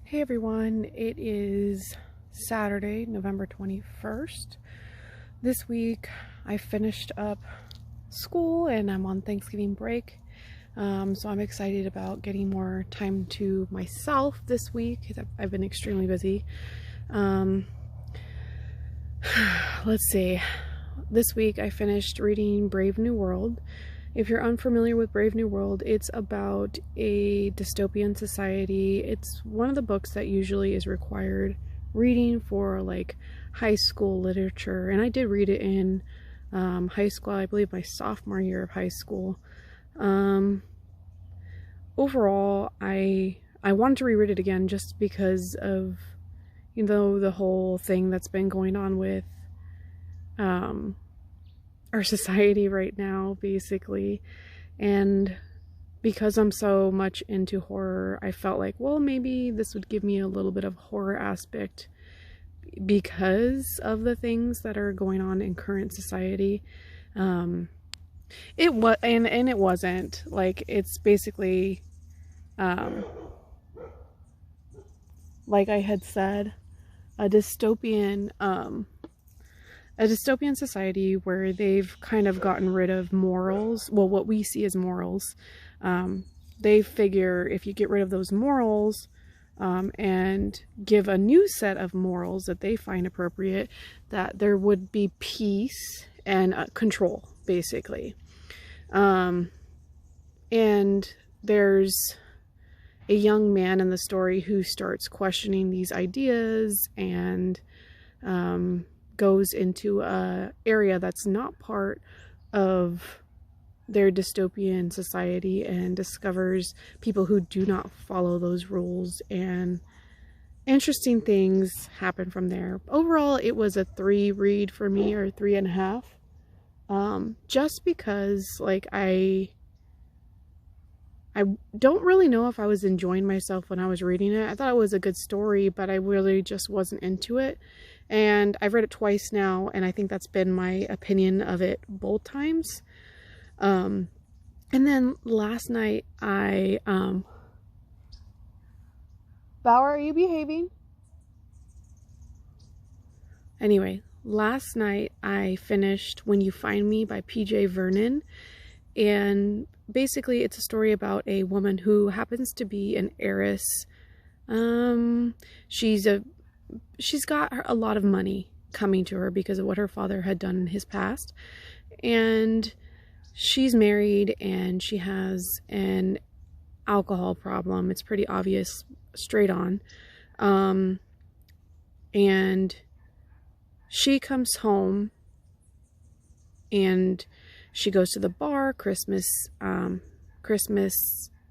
Hey everyone, it is Saturday, November 21st. This week I finished up school and I'm on Thanksgiving break. So I'm excited about getting more time to myself this week because I've been extremely busy. Let's see. This week I finished reading Brave New World. If you're unfamiliar with Brave New World, it's about a dystopian society. It's one of the books that usually is required reading for like high school literature. And I did read it in high school, I believe my sophomore year of high school. Overall, I wanted to reread it again just because of, the whole thing that's been going on with our society right now, basically. And because I'm so much into horror, I felt like, well, maybe this would give me a little bit of horror aspect because of the things that are going on in current society. It was, and it wasn't like, it's basically like I had said, a dystopian society where they've kind of gotten rid of morals. Well, what we see as morals. They figure if you get rid of those morals and give a new set of morals that they find appropriate, that there would be peace and control, basically. And there's a young man in the story who starts questioning these ideas and goes into a area that's not part of their dystopian society and discovers people who do not follow those rules, and interesting things happen from there. Overall, it was a 3 read for me, or 3.5, just because like I don't really know if I was enjoying myself when I was reading it. I thought it was a good story, but I really just wasn't into it. And I've read it twice now, and I think that's been my opinion of it both times. And then last night Bauer, are you behaving? Anyway, last night I finished When You Find Me by PJ Vernon. And basically it's a story about a woman who happens to be an heiress. She's got a lot of money coming to her because of what her father had done in his past. And she's married and she has an alcohol problem. It's pretty obvious straight on. And she comes home and she goes to the bar Christmas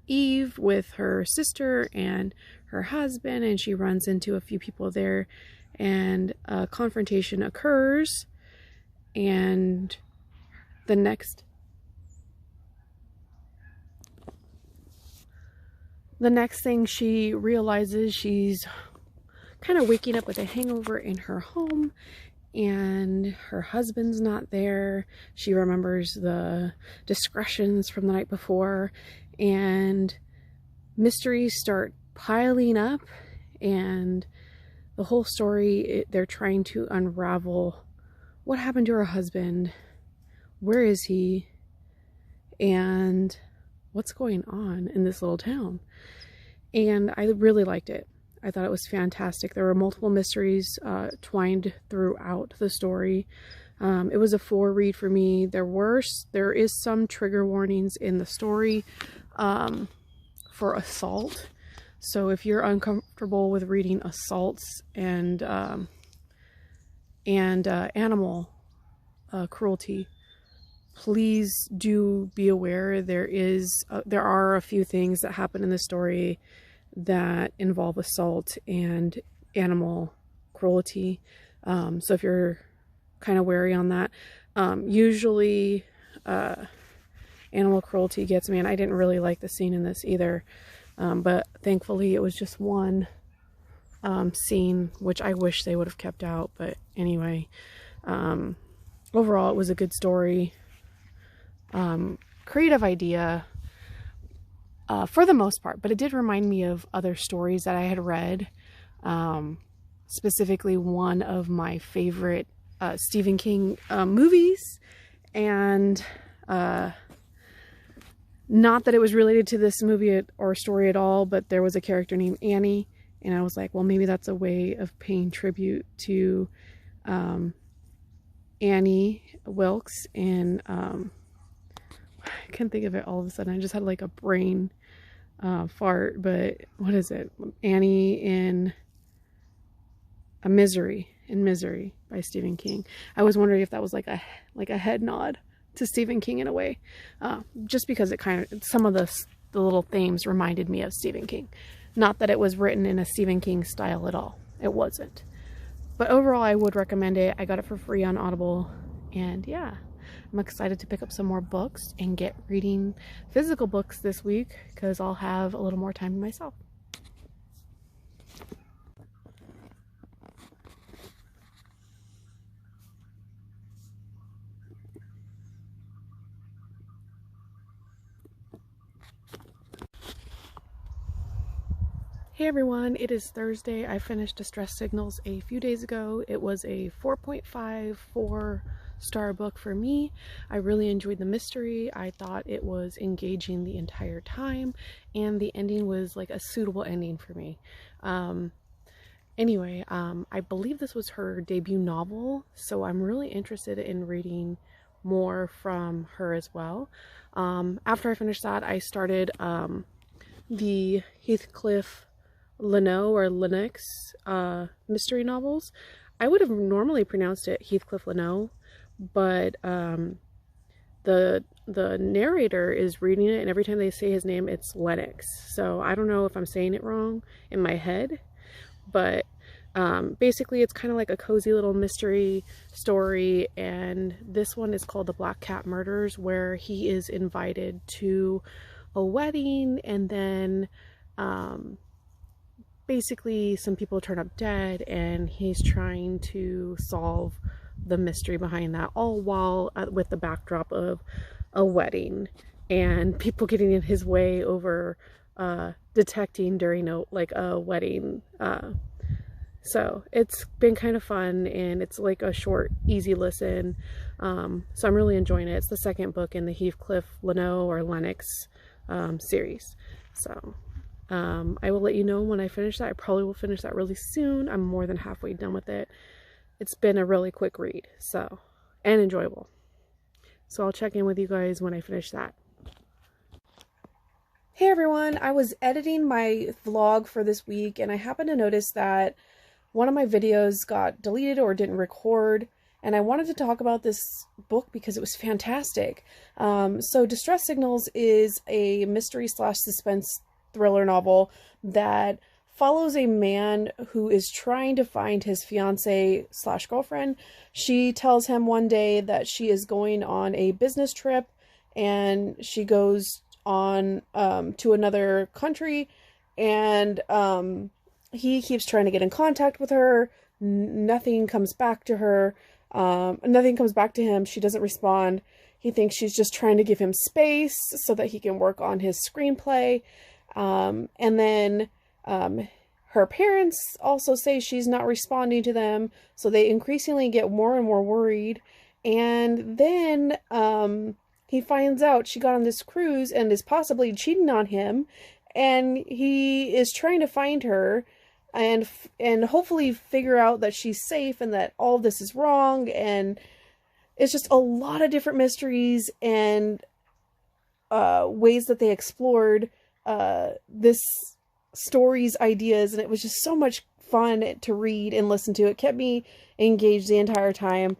Eve with her sister and her husband, and she runs into a few people there, and a confrontation occurs. And the next thing she realizes, she's kind of waking up with a hangover in her home, and her husband's not there. She remembers the discretions from the night before, and mysteries start piling up, and the whole story, they're trying to unravel what happened to her husband, where is he, and what's going on in this little town. And I really liked it. I thought it was fantastic. There were multiple mysteries twined throughout the story. It was a 4 read for me. There is some trigger warnings in the story for assault. So if you're uncomfortable with reading assaults and animal cruelty, please do be aware. There are a few things that happen in the story that involve assault and animal cruelty. So if you're kind of wary on that, usually animal cruelty gets me, and I didn't really like the scene in this either. But thankfully it was just one scene, which I wish they would have kept out. But anyway, overall it was a good story. Creative idea. for the most part, but it did remind me of other stories that I had read. Specifically one of my favorite Stephen King movies, and not that it was related to this movie or story at all, but there was a character named Annie, and I was like, well, maybe that's a way of paying tribute to Annie Wilkes. And I can't think of it all of a sudden. I just had like a brain fart, but what is it? Annie in Misery by Stephen King. I was wondering if that was like a head nod to Stephen King in a way, just because it kind of, some of the little themes reminded me of Stephen King. Not that it was written in a Stephen King style at all. It wasn't. But overall, I would recommend it. I got it for free on Audible, and yeah, I'm excited to pick up some more books and get reading physical books this week, because I'll have a little more time to myself. Hey everyone, it is Thursday. I finished Distress Signals a few days ago. It was a 4.54 star book for me. I really enjoyed the mystery. I thought it was engaging the entire time, and the ending was like a suitable ending for me. Anyway, I believe this was her debut novel, so I'm really interested in reading more from her as well. After I finished that, I started the Heathcliff Leno or Lennox mystery novels. I would have normally pronounced it Heathcliff Leno, but the narrator is reading it, and every time they say his name, it's Lennox. So I don't know if I'm saying it wrong in my head, but basically it's kind of like a cozy little mystery story, and this one is called The Black Cat Murders, where he is invited to a wedding, and then basically some people turn up dead, and he's trying to solve the mystery behind that, all while with the backdrop of a wedding and people getting in his way over detecting during a wedding. So it's been kind of fun, and it's like a short, easy listen. So I'm really enjoying it. It's the second book in the Heathcliff Leno or Lennox series. So I will let you know when I finish that. I probably will finish that really soon. I'm more than halfway done with it. It's been a really quick read, so, and enjoyable. So I'll check in with you guys when I finish that. Hey everyone, I was editing my vlog for this week, and I happened to notice that one of my videos got deleted or didn't record, and I wanted to talk about this book because it was fantastic. So Distress Signals is a mystery / suspense thriller novel that follows a man who is trying to find his fiance / girlfriend. She tells him one day that she is going on a business trip, and she goes on to another country, and he keeps trying to get in contact with her. Nothing comes back to her. Nothing comes back to him. She doesn't respond. He thinks she's just trying to give him space so that he can work on his screenplay. And then her parents also say she's not responding to them, so they increasingly get more and more worried. And then he finds out she got on this cruise and is possibly cheating on him, and he is trying to find her and hopefully figure out that she's safe and that all this is wrong. And it's just a lot of different mysteries and ways that they explored this story's ideas, and it was just so much fun to read and listen to. It kept me engaged the entire time.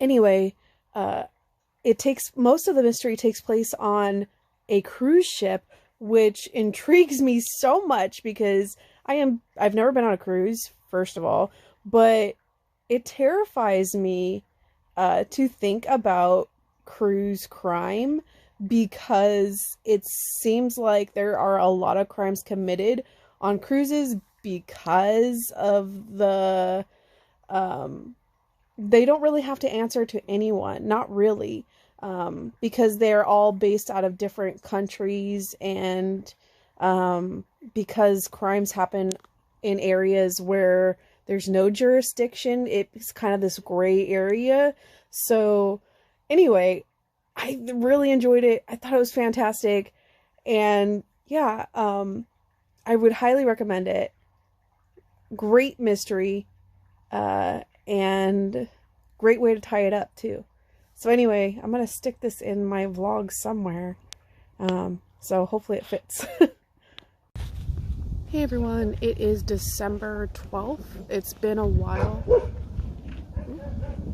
Anyway, most of the mystery takes place on a cruise ship, which intrigues me so much because I've never been on a cruise, first of all, but it terrifies me to think about cruise crime, because it seems like there are a lot of crimes committed on cruises because of the they don't really have to answer to anyone, not really. because they're all based out of different countries, and because crimes happen in areas where there's no jurisdiction, it's kind of this gray area. So anyway, I really enjoyed it. I thought it was fantastic. And yeah, I would highly recommend it. Great mystery, and great way to tie it up too. So anyway, I'm going to stick this in my vlog somewhere. So hopefully it fits. Hey everyone, it is December 12th. It's been a while. Ooh,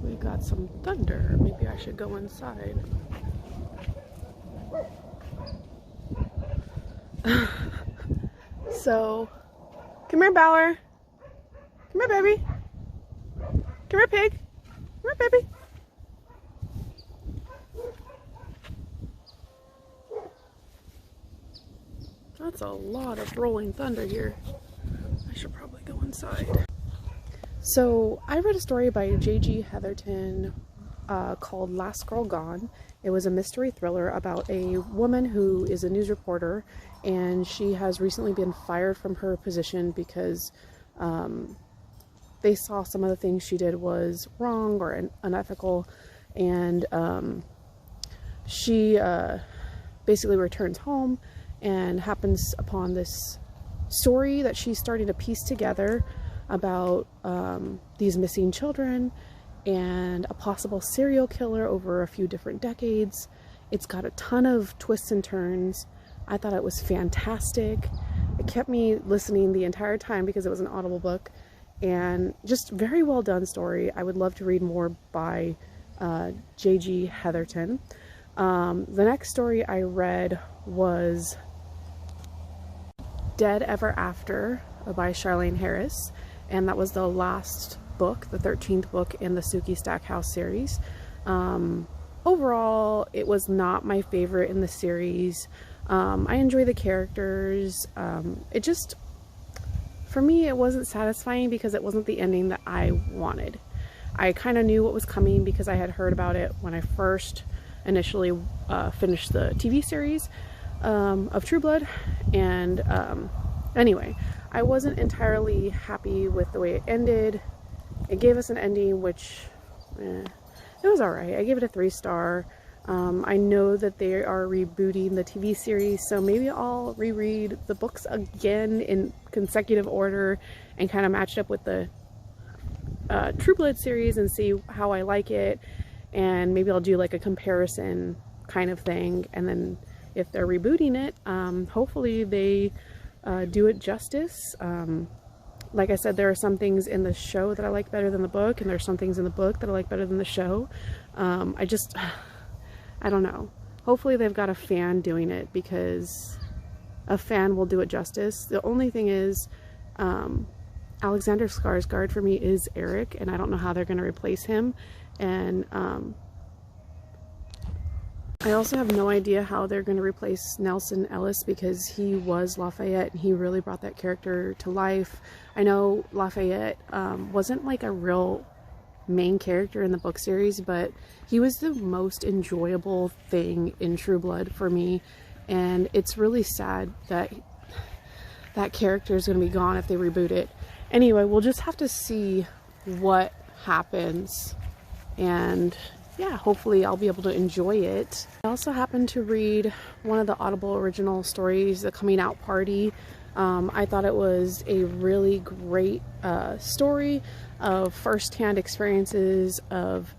we got some thunder. Maybe I should go inside. So, come here, Bauer. Come here, baby. Come here, pig. Come here, baby. That's a lot of rolling thunder here. I should probably go inside. So I read a story by J.G. Heatherton called Last Girl Gone. It was a mystery thriller about a woman who is a news reporter, and she has recently been fired from her position because they saw some of the things she did was wrong or unethical, and she basically returns home and happens upon this story that she's starting to piece together about these missing children and a possible serial killer over a few different decades. It's got a ton of twists and turns. I thought it was fantastic. It kept me listening the entire time because it was an Audible book, and just very well done story. I would love to read more by J.G. Heatherton. The next story I read was Dead Ever After by Charlaine Harris, and that was the last book, the 13th book in the Sookie Stackhouse series. Overall, it was not my favorite in the series. I enjoy the characters. It just, for me, it wasn't satisfying because it wasn't the ending that I wanted. I kind of knew what was coming because I had heard about it when I first initially finished the TV series of True Blood, and anyway, I wasn't entirely happy with the way it ended. It gave us an ending which it was alright. I gave it a 3-star. I know that they are rebooting the TV series, so maybe I'll reread the books again in consecutive order and kind of match it up with the True Blood series and see how I like it, and maybe I'll do like a comparison kind of thing, and then if they're rebooting it, hopefully they do it justice. Like I said, there are some things in the show that I like better than the book, and there's some things in the book that I like better than the show. I don't know. Hopefully they've got a fan doing it, because a fan will do it justice. The only thing is, Alexander Skarsgård for me is Eric, and I don't know how they're going to replace him. And I also have no idea how they're going to replace Nelson Ellis, because he was Lafayette and he really brought that character to life. I know Lafayette wasn't like a real main character in the book series, but he was the most enjoyable thing in True Blood for me, and it's really sad that that character is going to be gone if they reboot it. Anyway, we'll just have to see what happens, and yeah, hopefully I'll be able to enjoy it. I also happened to read one of the Audible original stories, The Coming Out Party. I thought it was a really great story of first-hand experiences of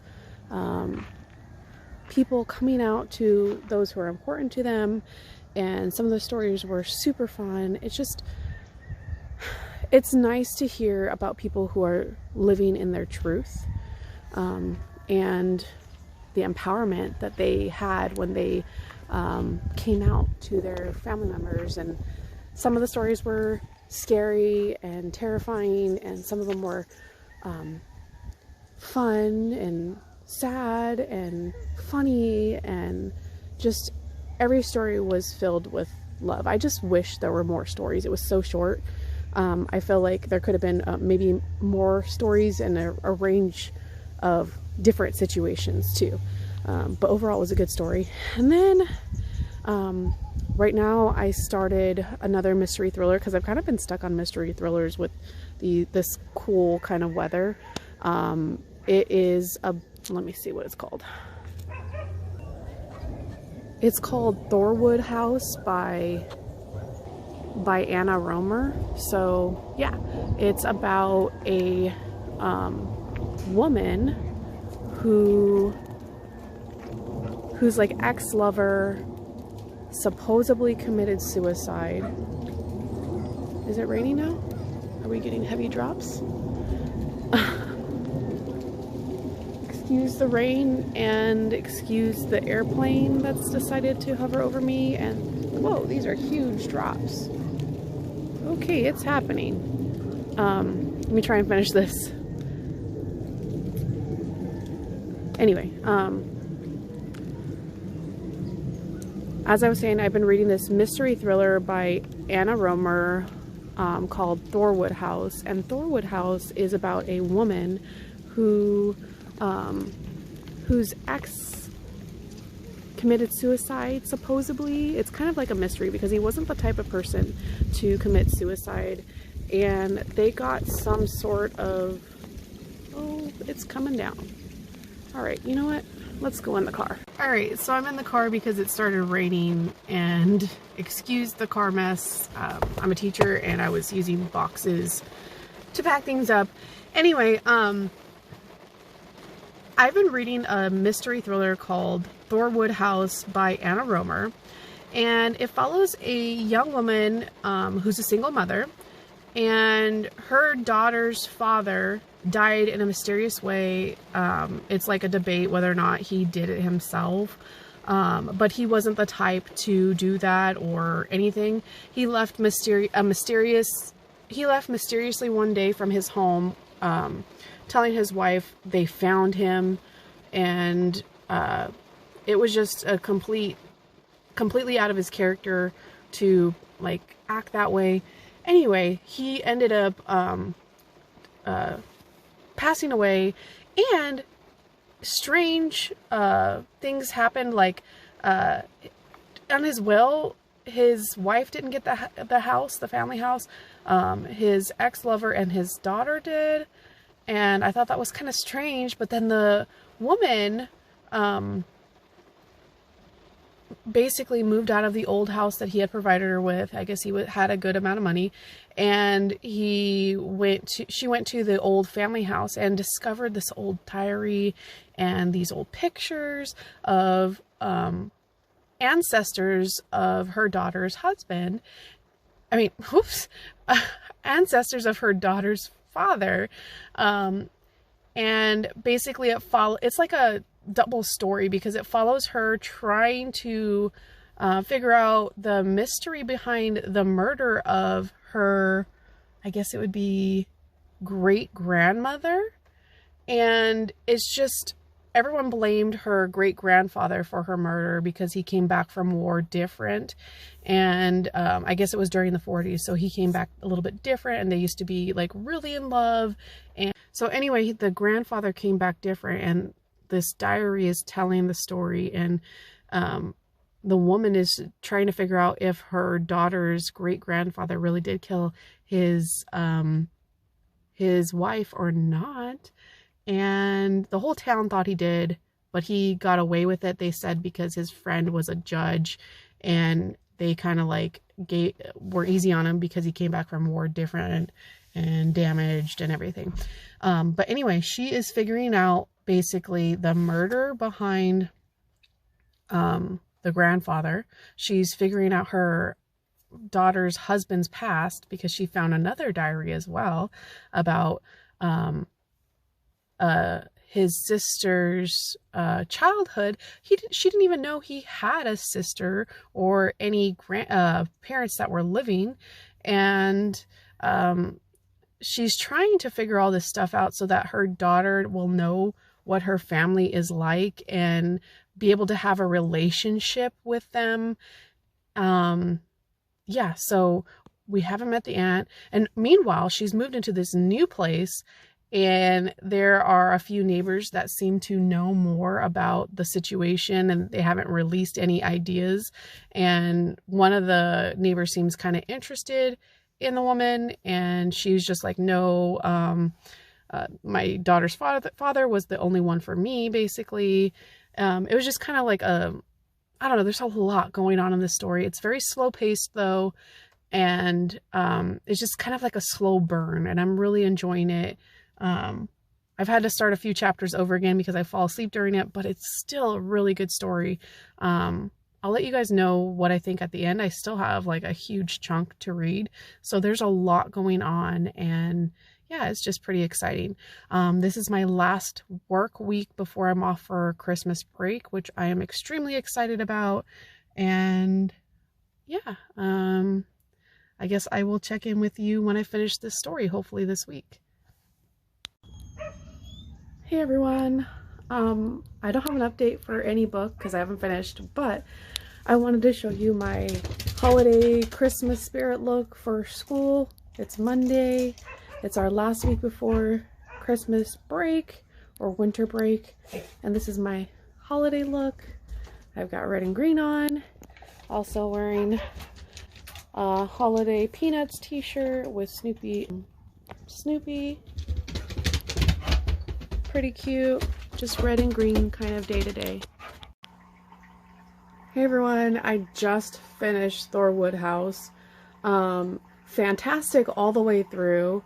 people coming out to those who are important to them, and some of the stories were super fun. It's nice to hear about people who are living in their truth, and the empowerment that they had when they came out to their family members. And some of the stories were scary and terrifying, and some of them were fun and sad and funny, and just every story was filled with love. I just wish there were more stories. It was so short. I feel like there could have been maybe more stories and a range of different situations too. But overall it was a good story. And then right now I started another mystery thriller because I've kind of been stuck on mystery thrillers with this cool kind of weather. It is let me see what it's called. It's called Thorwood House by Anna Romer. So yeah, it's about a woman whose like ex-lover supposedly committed suicide. Is it raining now? Are we getting heavy drops? Excuse the rain and excuse the airplane that's decided to hover over me. And whoa, these are huge drops. Okay, it's happening. Let me try and finish this. Anyway, as I was saying, I've been reading this mystery thriller by Anna Romer called Thorwood House. And Thorwood House is about a woman whose ex committed suicide, supposedly. It's kind of like a mystery because he wasn't the type of person to commit suicide. And they got some sort of... Oh, it's coming down. Alright, you know what? Let's go in the car. Alright, so I'm in the car because it started raining, and excuse the car mess. I'm a teacher and I was using boxes to pack things up. Anyway, I've been reading a mystery thriller called Thorwood House by Anna Romer, and it follows a young woman who's a single mother, and her daughter's father died in a mysterious way. It's like a debate whether or not he did it himself, but he wasn't the type to do that or anything. He left mysteriously one day from his home, telling his wife they found him, and it was just a completely out of his character to like act that way. Anyway, he ended up passing away, and strange things happened. Like on his will, his wife didn't get the house, the family house. His ex-lover and his daughter did, and I thought that was kind of strange. But then the woman basically moved out of the old house that he had provided her with. I guess he had a good amount of money, and she went to the old family house and discovered this old diary and these old pictures of ancestors of her daughter's husband. I mean, ancestors of her daughter's father. And basically it's like a double story because it follows her trying to figure out the mystery behind the murder of her, I guess it would be great-grandmother. And it's just, everyone blamed her great-grandfather for her murder because he came back from war different. And I guess it was during the 40s, so he came back a little bit different, and they used to be like really in love. And so anyway, the grandfather came back different, and this diary is telling the story, and the woman is trying to figure out if her daughter's great-grandfather really did kill his wife or not. And the whole town thought he did, but he got away with it, they said, because his friend was a judge, and they kind of like were easy on him because he came back from war different and damaged and everything. But anyway, she is figuring out basically the murder behind the grandfather. She's figuring out her daughter's husband's past because she found another diary as well about his sister's childhood. She didn't even know he had a sister or any parents that were living, and she's trying to figure all this stuff out so that her daughter will know what her family is like and be able to have a relationship with them. Yeah, so we haven't met the aunt, and meanwhile she's moved into this new place, And there are a few neighbors that seem to know more about the situation, and they haven't released any ideas. And one of the neighbors seems kind of interested in the woman, and she's just like, no, my daughter's father was the only one for me, basically. It was just kind of like I don't know, there's a lot going on in this story. It's very slow paced though, and it's just kind of like a slow burn, and I'm really enjoying it. I've had to start a few chapters over again because I fall asleep during it, but it's still a really good story. I'll let you guys know what I think at the end. I still have like a huge chunk to read, so there's a lot going on, and yeah, it's just pretty exciting. This is my last work week before I'm off for Christmas break, which I am extremely excited about. And yeah, I guess I will check in with you when I finish this story, hopefully this week. Hey everyone. I don't have an update for any book because I haven't finished, but I wanted to show you my holiday Christmas spirit look for school. It's Monday. It's our last week before Christmas break or winter break, and this is my holiday look. I've got red and green on. Also wearing a holiday Peanuts t-shirt with Snoopy. Pretty cute, just red and green kind of day to day. Hey everyone, I just finished Thorwood House. Fantastic all the way through.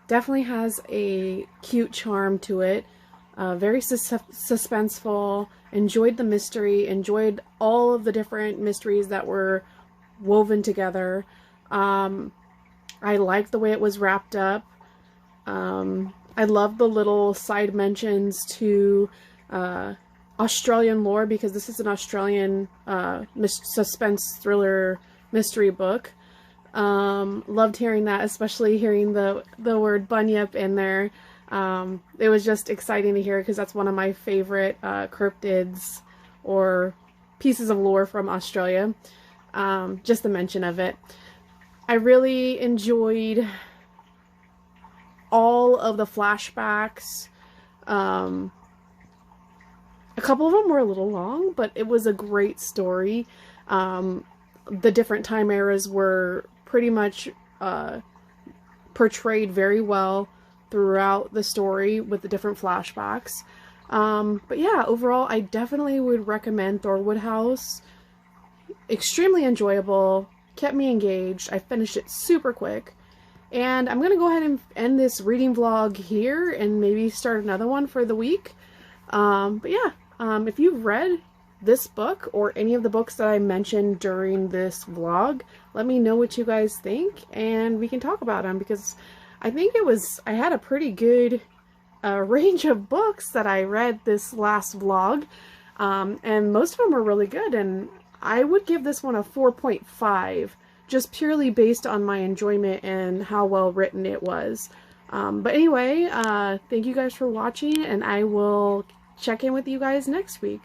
Definitely has a cute charm to it. Very suspenseful. Enjoyed the mystery. Enjoyed all of the different mysteries that were woven together. I liked the way it was wrapped up. I love the little side mentions to Australian lore, because this is an Australian suspense thriller mystery book. Loved hearing that, especially hearing the word bunyip in there. It was just exciting to hear, because that's one of my favorite cryptids or pieces of lore from Australia. Just the mention of it. I really enjoyed all of the flashbacks. A couple of them were a little long, but it was a great story. The different time eras were pretty much portrayed very well throughout the story with the different flashbacks. But yeah, overall, I definitely would recommend Thorwood House. Extremely enjoyable, kept me engaged. I finished it super quick. And I'm going to go ahead and end this reading vlog here and maybe start another one for the week. But yeah, if you've read this book or any of the books that I mentioned during this vlog, let me know what you guys think and we can talk about them, because I think I had a pretty good range of books that I read this last vlog, and most of them were really good, and I would give this one a 4.5. just purely based on my enjoyment and how well written it was. But anyway, thank you guys for watching, and I will check in with you guys next week.